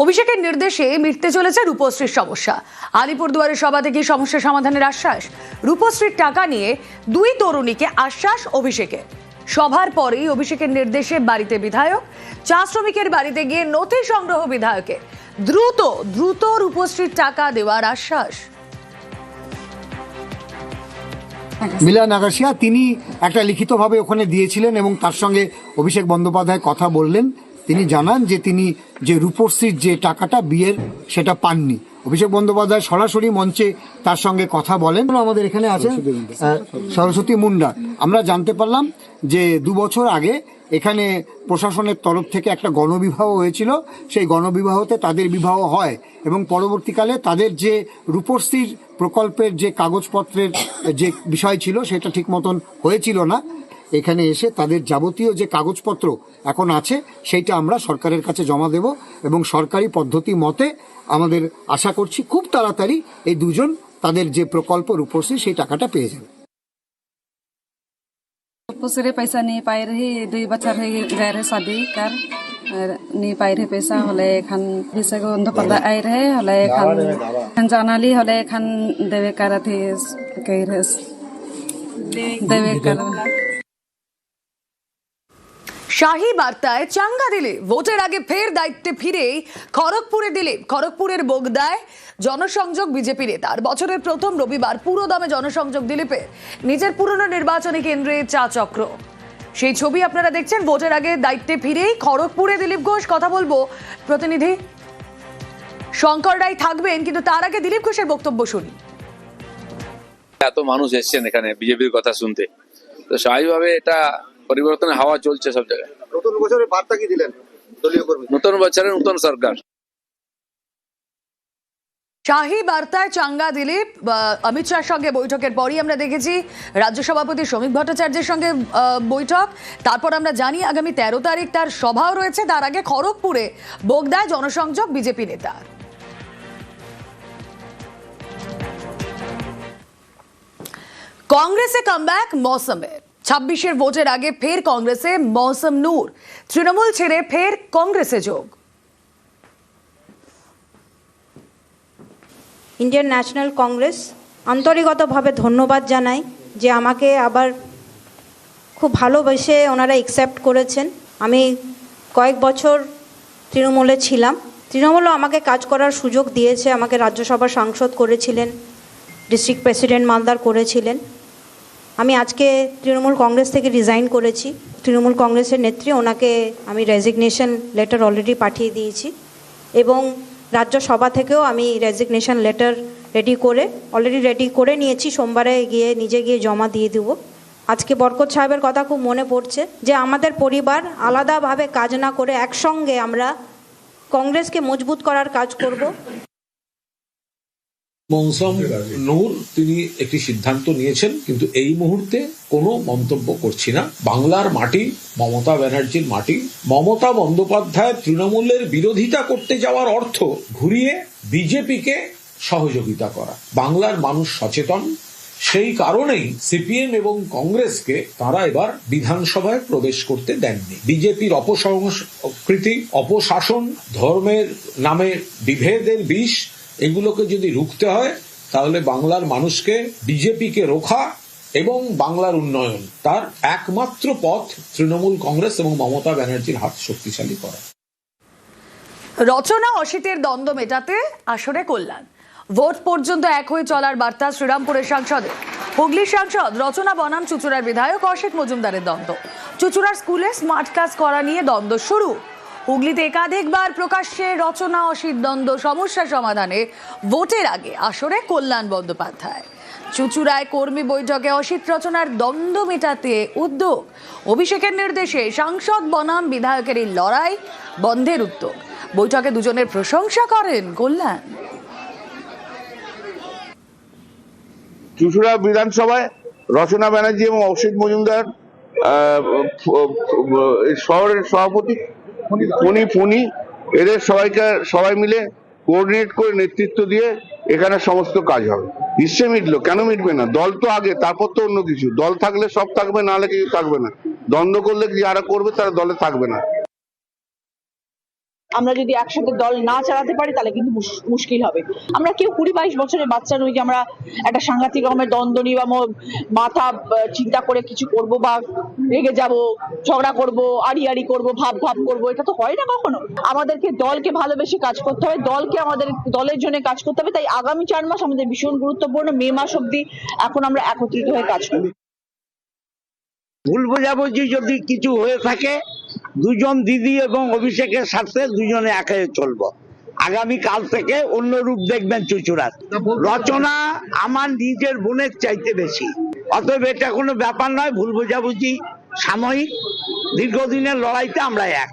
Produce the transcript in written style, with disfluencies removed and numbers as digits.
অভিষেকের নির্দেশে মিটতে চলেছে রূপশ্রীর সমস্যা। আলিপুরদুয়ারের সভা থেকে সমস্যা সমাধানের আশ্বাস। রূপশ্রীর টাকা নিয়ে দুই তরুণীকে আশ্বাস অভিষেকের। সভার পরেই অভিষেকের নির্দেশে বাড়িতে বিধায়ক, চা শ্রমিকের বাড়িতে গিয়ে নথি সংগ্রহ বিধায়কের। দ্রুত রূপশ্রীর টাকা দেওয়ার আশ্বাস। মিলা নাগাসিয়া তিনি একটা লিখিতভাবে ওখানে দিয়েছিলেন এবং তার সঙ্গে অভিষেক বন্দ্যোপাধ্যায় কথা বললেন। তিনি জানান যে তিনি যে রূপশ্রীর যে টাকাটা বিয়ের সেটা পাননি। অভিষেক বন্দ্যোপাধ্যায় সরাসরি মঞ্চে তার সঙ্গে কথা বলেন। আমাদের এখানে আছেন সরস্বতী মুন্ডা। আমরা জানতে পারলাম যে 2 বছর আগে এখানে প্রশাসনের তরফ থেকে একটা গণবিবাহ হয়েছিল। সেই গণবিবাহতে তাদের বিবাহ হয় এবং পরবর্তীকালে তাদের যে রূপশ্রীর প্রকল্পের যে কাগজপত্রের যে বিষয় ছিল সেটা ঠিক মতন হয়েছিল না। এখানে এসে তাদের যাবতীয় যে কাগজপত্র এখন আছে সেইটা আমরা সরকারের কাছে জমা দেব এবং সরকারি পদ্ধতি মতে আমাদের আশা করছি খুব তাড়াতাড়ি এই দুজন তাদের যে প্রকল্প রূপশ্রী সেই টাকাটা পেয়ে যাবে। रहे पैसा नहीं पाए रही 2 बच्चा रह गए रहे शादी कर नहीं पाए रहे पैसा हले खान अभिषेक बंद्योपाध्याय आए रहे हले खान जानाली हले खान देवे कर थे कह रहे देवे कर। শাহী বার্তায় চাঙ্গা দিলীপ। ভোটের আগে ফের দায়িত্বে ফিরেই খড়গপুরের বোগদায় জনসংযোগ বিজেপি নেতার। বছরের প্রথম রবিবার পুরো দামে জনসংযোগ দিলীপের নিজের পুরনো নির্বাচনী কেন্দ্রে চা চক্র। সেই ছবি আপনারা দেখছেন। ভোটের আগে দায়িত্বে ফিরেই খড়গপুরে দিলীপ ঘোষ। কথা বলবো প্রতিনিধি শঙ্কর রায় থাকবেন, কিন্তু তার আগে দিলীপ ঘোষের বক্তব্য শুনি। এত মানুষ এসছেন এখানে বিজেপির কথা শুনতে, তো স্বাভাবিকভাবে এটা পরিবর্তনের হাওয়া চলছে সব জায়গায়। নতুন বছরের বার্তা কি দিলেন দলীয় কর্মী? নতুন বছরের নতুন সরকার। শাহী বার্তায় চাঙ্গা দিলীপ। অমিত শাহর সঙ্গে বৈঠকের পরই আমরা দেখেছি রাজ্য সভাপতি শ্রমিক ভট্টাচার্যের সঙ্গে বৈঠক। তারপর আমরা জানি আগামী 13 তারিখ তার সভাও রয়েছে। তার আগে খড়গপুরে বোগদায় জনসংযোগ বিজেপি নেতার। কংগ্রেসে কামব্যাক মৌসুমের। 26-এর ভোটের আগে ফের কংগ্রেসে মৌসুম নূর। তৃণমূল ছেড়ে ফের কংগ্রেসে যোগ। ইন্ডিয়ান ন্যাশনাল কংগ্রেস আন্তরিকতভাবে ধন্যবাদ জানাই যে আমাকে আবার খুব ভালোবেসে ওনারা অ্যাকসেপ্ট করেছেন। আমি কয়েক বছর তৃণমূলে ছিলাম, তৃণমূলও আমাকে কাজ করার সুযোগ দিয়েছে। আমাকে রাজ্যসভার সাংসদ করেছিলেন, ডিস্ট্রিক্ট প্রেসিডেন্ট মালদার করেছিলেন। আমি আজকে তৃণমূল কংগ্রেস থেকে রিজাইন করেছি। তৃণমূল কংগ্রেসের নেত্রী ওনাকে আমি রেজিগনেশন লেটার অলরেডি পাঠিয়ে দিয়েছি এবং রাজ্যসভা থেকেও আমি রেজিগনেশন লেটার অলরেডি রেডি করে নিয়েছি। সোমবারে নিজে গিয়ে জমা দিয়ে দেবো। আজকে বরকত সাহেবের কথা খুব মনে পড়ছে যে আমাদের পরিবার আলাদাভাবে কাজ না করে একসঙ্গে আমরা কংগ্রেসকে মজবুত করার কাজ করব। মৌসুম নূর তিনি একটি সিদ্ধান্ত নিয়েছেন, কিন্তু এই মুহূর্তে কোনো মন্তব্য করছি না। বাংলার মাটি মমতা ব্যানার্জির মাটি। মমতা বন্দ্যোপাধ্যায় তৃণমূলের বিরোধিতা করতে যাওয়ার অর্থ ঘুরিয়ে বিজেপিকে সহযোগিতা করা। বাংলার মানুষ সচেতন, সেই কারণেই সিপিএম এবং কংগ্রেসকে তারা এবার বিধানসভায় প্রবেশ করতে দেননি। বিজেপির অপসংস্কৃতি, অপশাসন, ধর্মের নামে বিভেদের বিষ, এগুলোকে যদি রুখতে হয় তাহলে বাংলার মানুষকে বিজেপিকে রোখা এবং বাংলার উন্নয়ন, তার একমাত্র পথ তৃণমূল কংগ্রেস এবং মমতা ব্যানার্জির হাত শক্তিশালী করা। রচনা অসিতের দ্বন্দ্ব মেটাতে আসরে কল্যাণ। ভোট পর্যন্ত এক হয়ে চলার বার্তা শ্রীরামপুরের সাংসদের। হুগলির সাংসদ রচনা বনাম চুচুড়ার বিধায়ক অসিত মজুমদারের দ্বন্দ্ব। চুচুড়ার স্কুলে স্মার্ট ক্লাস করা নিয়ে দ্বন্দ্ব শুরু। হুগলিতে একাধিকবার প্রকাশ্যে রচনা অসিত দ্বন্দ্ব সমস্যা সমাধানে ভোটের আগে আসরে কল্যাণ বন্দ্যোপাধ্যায়। চুচুড়ায় কর্মী বৈঠকে অসিত রচনার দ্বন্দ্ব মেটাতে উদ্যোগ। অভিষেকের নির্দেশে সাংসদ বনাম বিধায়কের এই লড়াই বন্ধের উদ্যোগ। বৈঠকে দুজনের প্রশংসা করেন কল্যাণ। চুচুড়া বিধানসভায় রচনা ব্যানার্জি এবং অসিত মজুমদার শহরের সভাপতি ফণি এদের সবাই মিলে কোঅর্ডিনেট করে নেতৃত্ব দিয়ে এখানে সমস্ত কাজ হবে। নিশ্চয়ই মিটলো, কেন মিটবে না? দল তো আগে, তারপর তো অন্য কিছু। দল থাকলে সব থাকবে, না হলে কিছু থাকবে না। দ্বন্দ্ব করলে যারা করবে তারা দলে থাকবে না। আমরা যদি একসাথে দল না চালাতে পারি তাহলে কিন্তু মুশকিল হবে। আমরা কেউ 20-22 বছরের বাচ্চা নই যে আমরা একটা সাংঘাতিক রকমের দ্বন্দ্ব নিয়ে বা মাথা চিন্তা করে কিছু করব বা রেগে যাব, ঝগড়া করব, আড়ি করব, ভাব করব, এটা তো হয় না কখনো। আমাদেরকে দলকে ভালোবেসে কাজ করতে হবে, আমাদের দলের জন্য কাজ করতে হবে। তাই আগামী 4 মাস আমাদের ভীষণ গুরুত্বপূর্ণ। মে মাস অবধি এখন আমরা একত্রিত হয়ে কাজ করব। ভুল বোঝাবুঝি যদি কিছু হয়ে থাকে, দুজন দিদি এবং অভিষেকের সাথে দুজনে একে চলবো। আগামী কাল থেকে অন্য রূপ দেখবেন চুচুড়ার। রচনা আমার নিজের বোনের চাইতে বেশি, অতএব এটা কোনো ব্যাপার নয়। ভুল বোঝাবুঝি সাময়িক, দীর্ঘদিনের লড়াইতে আমরা এক।